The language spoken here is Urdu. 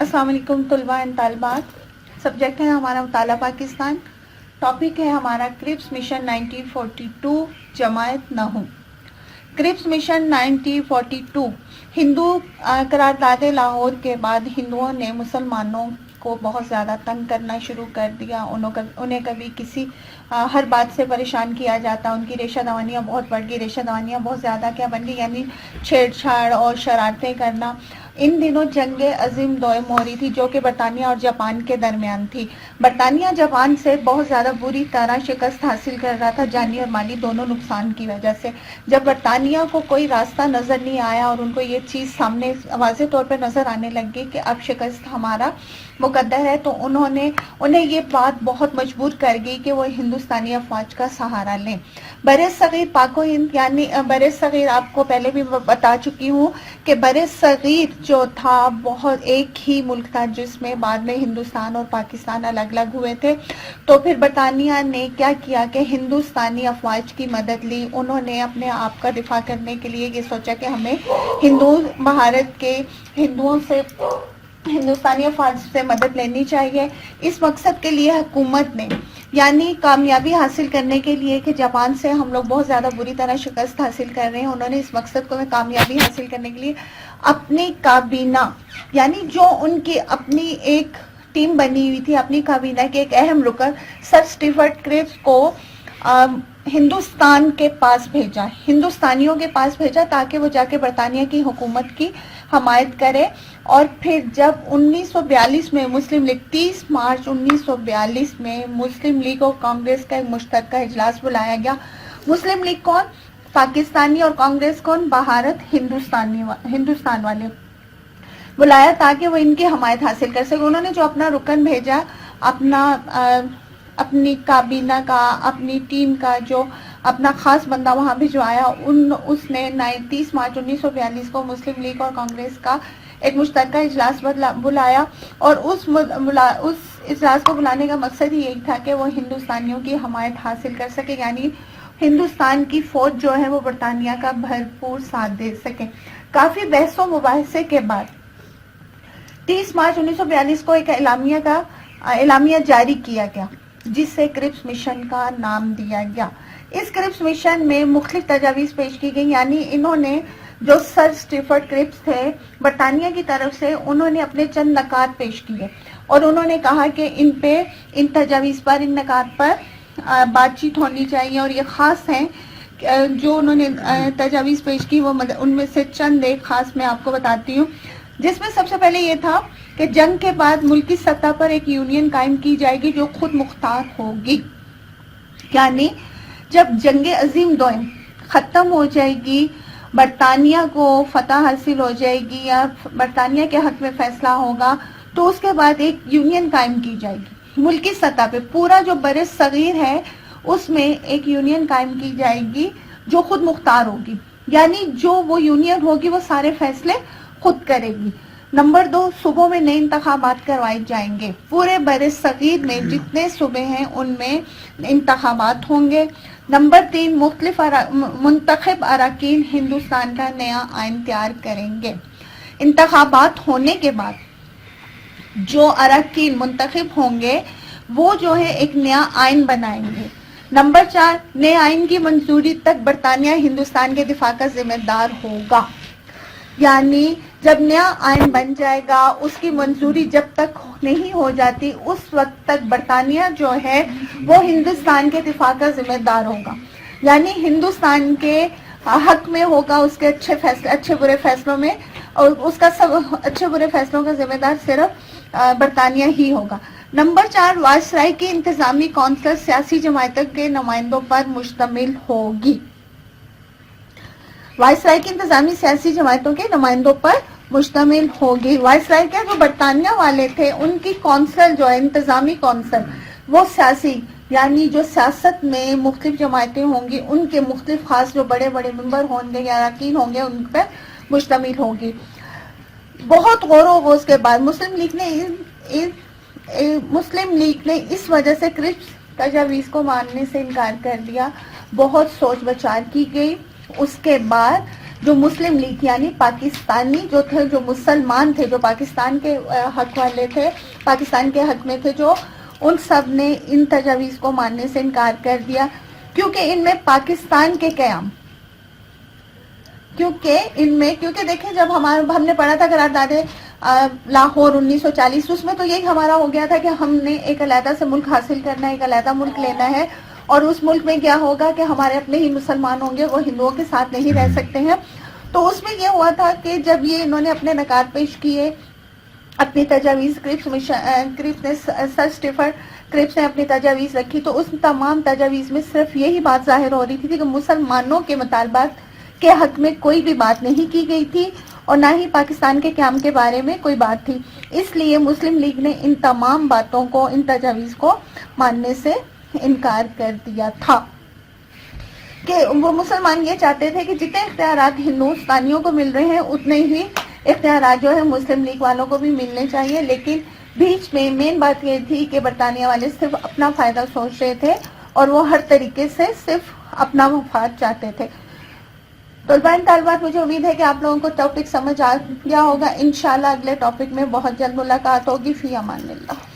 السلام علیکم طلباء اینڈ طالبات. سبجیکٹ ہے ہمارا مطالعہ پاکستان. ٹاپک ہے ہمارا کرپس مشن 1942 جماعت نہ ہوں. کرپس مشن 1942 ہندو قرارداد لاہور کے بعد ہندوؤں نے مسلمانوں کو بہت زیادہ تنگ کرنا شروع کر دیا. انہیں کبھی کسی ہر بات سے پریشان کیا جاتا. ان کی ریشہ دوانیاں بہت بڑھ گئی. ریشہ دوانیاں بہت زیادہ کیا بن گئی، یعنی چھیڑ چھاڑ اور شرارتیں کرنا. ان دنوں جنگ عظیم دوئم ہو رہی تھی جو کہ برطانیہ اور جاپان کے درمیان تھی. برطانیہ جاپان سے بہت زیادہ بری طرح شکست حاصل کر رہا تھا، جانی اور مالی دونوں نقصان کی وجہ سے. جب برطانیہ کو کوئی راستہ نظر نہیں آیا اور ان کو یہ چیز سامنے واضح طور پر نظر آنے لگ گئی کہ اب شکست ہمارا مقدر ہے، تو انہیں یہ بات بہت مجبور کر گئی کہ وہ ہندوستانی افواج کا سہارا لیں. برصغیر پاک و ہند، یعنی برصغیر آپ کو پہلے بھی بتا چکی ہوں کہ برصغیر جو تھا بہت ایک ہی ملک تھا، جس میں بعد میں ہندوستان اور پاکستان الگ الگ ہوئے تھے. تو پھر برطانیہ نے کیا کیا کہ ہندوستانی افواج کی مدد لی. انہوں نے اپنے آپ کا دفاع کرنے کے لیے یہ سوچا کہ ہمیں بھارت کے ہندوؤں سے، ہندوستانی افواج سے مدد لینی چاہیے. اس مقصد کے لیے حکومت نے، یعنی کامیابی حاصل کرنے کے لیے کہ جاپان سے ہم لوگ بہت زیادہ بری طرح شکست حاصل کر رہے ہیں، انہوں نے اس مقصد کو کامیابی حاصل کرنے کے لیے اپنی کابینہ، یعنی جو ان کی اپنی ایک ٹیم بنی ہوئی تھی، اپنی کابینہ کے ایک اہم رکن سر اسٹیفرڈ کرپس کو ہندوستان کے پاس بھیجا، ہندوستانیوں کے پاس بھیجا تاکہ وہ جا کے برطانیہ کی حکومت کی حمایت کرے. اور پھر جب 1942 میں مسلم لیگ 30 مارچ 1942 میں مسلم لیگ اور کانگریس کا ایک مشترکہ اجلاس بلایا گیا. مسلم لیگ کون؟ پاکستانی، اور کانگریس کون؟ بھارت ہندوستان والے بلایا تاکہ وہ ان کی حمایت حاصل کر سکے. انہوں نے جو اپنا رکن بھیجا، اپنی کابینہ کا، اپنی ٹیم کا جو اپنا خاص بندہ وہاں بھجوایا، اس نے 30 مارچ 1942 کو مسلم لیگ اور کانگریس کا ایک مشترکہ اجلاس بلایا. اور اس اجلاس کو بلانے کا مقصد ہی یہی تھا کہ وہ ہندوستانیوں کی حمایت حاصل کر سکے، یعنی ہندوستان کی فوج جو ہے وہ برطانیہ کا بھرپور ساتھ دے سکے. کافی بحث و مباحثے کے بعد 30 مارچ 1942 کو ایک اعلامیہ جاری کیا گیا جس سے کرپس مشن کا نام دیا گیا. اس کرپس مشن میں مختلف تجاویز پیش کی گئی، یعنی انہوں نے جو سر اسٹیفرڈ کرپس تھے برطانیہ کی طرف سے، انہوں نے اپنے چند نکات پیش کیے اور انہوں نے کہا کہ ان تجاویز پر، ان نکات پر بات چیت ہونی چاہیے. اور یہ خاص ہیں جو انہوں نے تجاویز پیش کی، وہ ان میں سے چند ایک خاص میں آپ کو بتاتی ہوں. جس میں سب سے پہلے یہ تھا کہ جنگ کے بعد ملکی سطح پر ایک یونین قائم کی جائے گی جو خود مختار ہوگی، یعنی جب جنگ عظیم دوئم ختم ہو جائے گی، برطانیہ کو فتح حاصل ہو جائے گی یا برطانیہ کے حق میں فیصلہ ہوگا، تو اس کے بعد ایک یونین قائم کی جائے گی ملکی سطح پہ. پورا جو بر صغیر ہے اس میں ایک یونین قائم کی جائے گی جو خود مختار ہوگی، یعنی جو وہ یونین ہوگی وہ سارے فیصلے خود کرے گی. نمبر 2، صوبوں میں نئے انتخابات کروائے جائیں گے. پورے بر صغیر میں جتنے صوبے ہیں ان میں انتخابات ہوں گے. نمبر 3، مختلف منتخب اراکین ہندوستان کا نیا آئین تیار کریں گے. انتخابات ہونے کے بعد جو اراکین منتخب ہوں گے وہ جو ہے ایک نیا آئین بنائیں گے. نمبر 4، نئے آئین کی منظوری تک برطانیہ ہندوستان کے دفاع کا ذمہ دار ہوگا، یعنی جب نیا آئین بن جائے گا اس کی منظوری جب تک نہیں ہو جاتی اس وقت تک برطانیہ جو ہے وہ ہندوستان کے دفاع کا ذمہ دار ہوگا، یعنی ہندوستان کے حق میں ہوگا، اس کے اچھے برے فیصلوں میں، اور اس کا سب اچھے برے فیصلوں کا ذمہ دار صرف برطانیہ ہی ہوگا. نمبر 4، وائسرائے کی انتظامی کونسل سیاسی جماعتوں کے نمائندوں پر مشتمل ہوگی. وائسرائے کی انتظامی سیاسی جماعتوں کے نمائندوں پر مشتمل ہوگی. وائسرائے کے جو برطانیہ والے تھے ان کی کونسل جو ہے انتظامی کونسل، وہ سیاسی، یعنی جو سیاست میں مختلف جماعتیں ہوں گی ان کے مختلف خاص جو بڑے بڑے ممبر ہوں گے یا اراکین ہوں گے ان پر مشتمل ہوگی. بہت غور و خوض کے بعد مسلم لیگ نے اس وجہ سے کرپس تجاویز کو ماننے سے انکار کر دیا. بہت سوچ بچار کی گئی. اس کے بعد جو مسلم لیگ یعنی پاکستانی جو تھے، جو مسلمان تھے، جو پاکستان کے حق والے تھے، پاکستان کے حق میں تھے، جو ان سب نے ان تجاویز کو ماننے سے انکار کر دیا، کیونکہ ان میں پاکستان کے قیام، کیونکہ دیکھیں جب ہم نے پڑھا تھا قرارداد لاہور 1940، اس میں تو یہی ہمارا ہو گیا تھا کہ ہم نے ایک علیحدہ سے ملک حاصل کرنا ہے، ایک علیحدہ ملک لینا ہے، اور اس ملک میں کیا ہوگا کہ ہمارے اپنے ہی مسلمان ہوں گے، وہ ہندوؤں کے ساتھ نہیں رہ سکتے ہیں۔ تو اس میں یہ ہوا تھا کہ جب یہ انہوں نے اپنے نکات پیش کیے، اپنی تجاویز سر اسٹیفن کرپس نے اپنی تجاویز رکھی، تو اس تمام تجاویز میں صرف یہی بات ظاہر ہو رہی تھی کہ مسلمانوں کے مطالبات کے حق میں کوئی بھی بات نہیں کی گئی تھی، اور نہ ہی پاکستان کے قیام کے بارے میں کوئی بات تھی۔ اس لیے مسلم لیگ نے ان تمام باتوں کو، ان تجاویز کو ماننے سے انکار کر دیا تھا، کہ وہ مسلمان یہ چاہتے تھے کہ جتنے اختیارات ہندوستانیوں کو مل رہے ہیں اتنے ہی اختیارات جو ہے مسلم لیگ والوں کو بھی ملنے چاہیے، لیکن بیچ میں مین بات یہ تھی کہ برطانیہ والے صرف اپنا فائدہ سوچ رہے تھے، اور وہ ہر طریقے سے صرف اپنا مفاد چاہتے تھے۔ طالبات، مجھے امید ہے کہ آپ لوگوں کو ٹاپک سمجھ آ گیا ہوگا۔ انشاءاللہ اگلے ٹاپک میں بہت جلد ملاقات ہوگی۔ فی امان اللہ۔